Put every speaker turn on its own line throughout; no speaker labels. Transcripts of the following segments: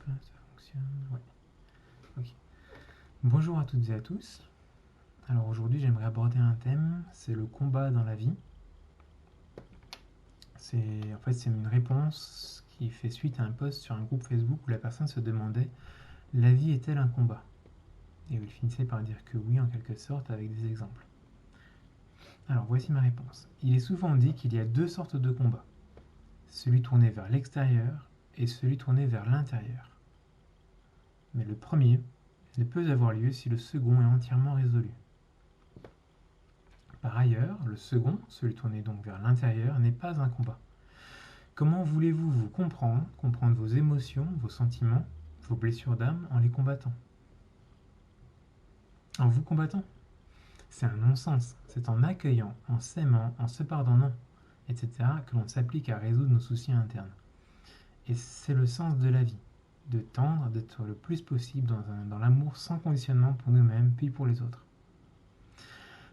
pas, ça fonctionne. Ouais. Ok. Bonjour à toutes et à tous. Alors aujourd'hui, j'aimerais aborder un thème, c'est le combat dans la vie. C'est une réponse qui fait suite à un post sur un groupe Facebook où la personne se demandait la vie est-elle un combat? Et où il finissait par dire que oui, en quelque sorte, avec des exemples. Alors voici ma réponse. Il est souvent dit qu'il y a deux sortes de combats, celui tourné vers l'extérieur et celui tourné vers l'intérieur. Mais le premier ne peut avoir lieu si le second est entièrement résolu. Par ailleurs, le second, celui tourné donc vers l'intérieur, n'est pas un combat. Comment voulez-vous vous comprendre vos émotions, vos sentiments, vos blessures d'âme en les combattant? En vous combattant? C'est un non-sens. C'est en accueillant, en s'aimant, en se pardonnant, etc. que l'on s'applique à résoudre nos soucis internes. Et c'est le sens de la vie, de tendre, d'être le plus possible dans l'amour sans conditionnement pour nous-mêmes puis pour les autres.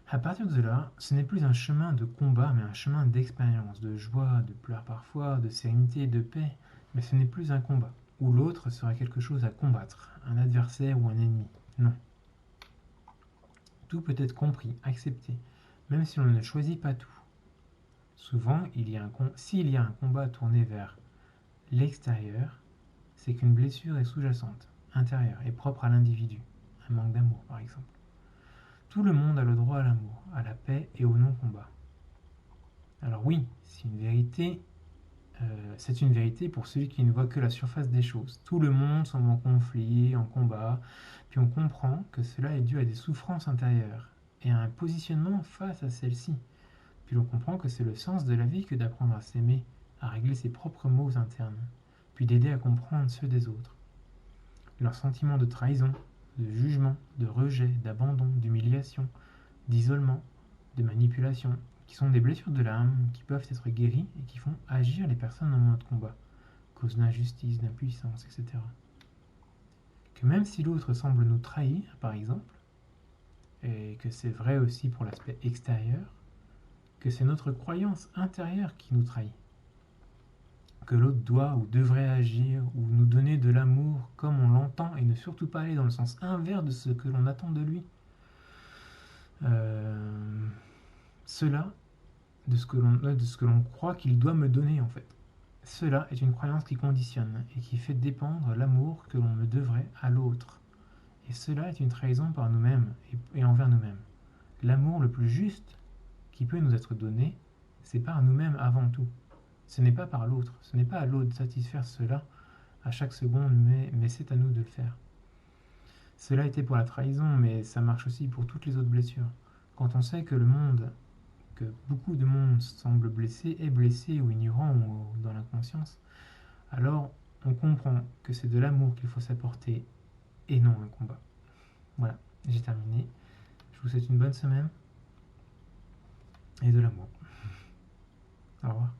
À partir de là, ce n'est plus un chemin de combat, mais un chemin d'expérience, de joie, de pleurs parfois, de sérénité, de paix. Mais ce n'est plus un combat, où l'autre serait quelque chose à combattre, un adversaire ou un ennemi. Non. Tout peut être compris, accepté, même si l'on ne choisit pas tout. Souvent, s'il y a un combat tourné vers l'extérieur, c'est qu'une blessure est sous-jacente, intérieure et propre à l'individu. Un manque d'amour, par exemple. Tout le monde a le droit à l'amour, à la paix et au non-combat. Alors oui, c'est une vérité pour celui qui ne voit que la surface des choses. Tout le monde semble en conflit, en combat, puis on comprend que cela est dû à des souffrances intérieures et à un positionnement face à celles-ci. Puis l'on comprend que c'est le sens de la vie que d'apprendre à s'aimer, à régler ses propres maux internes, puis d'aider à comprendre ceux des autres. Leurs sentiments de trahison, de jugement, de rejet, d'abandon, d'humiliation, d'isolement, de manipulation, qui sont des blessures de l'âme qui peuvent être guéries et qui font agir les personnes en mode combat, cause d'injustice, d'impuissance, etc. Que même si l'autre semble nous trahir, par exemple, et que c'est vrai aussi pour l'aspect extérieur, que c'est notre croyance intérieure qui nous trahit. Que l'autre doit ou devrait agir ou nous donner de l'amour comme on l'entend et ne surtout pas aller dans le sens inverse de ce que l'on attend de lui. Cela, de ce que l'on croit qu'il doit me donner en fait. Cela est une croyance qui conditionne et qui fait dépendre l'amour que l'on me devrait à l'autre. Et cela est une trahison par nous-mêmes et envers nous-mêmes. L'amour le plus juste qui peut nous être donné, c'est par nous-mêmes avant tout. Ce n'est pas par l'autre, ce n'est pas à l'autre de satisfaire cela à chaque seconde, mais c'est à nous de le faire. Cela était pour la trahison, mais ça marche aussi pour toutes les autres blessures. Quand on sait que beaucoup de monde semble blessé, est blessé ou ignorant ou dans l'inconscience, alors on comprend que c'est de l'amour qu'il faut s'apporter et non un combat. Voilà, j'ai terminé. Je vous souhaite une bonne semaine et de l'amour. Au revoir.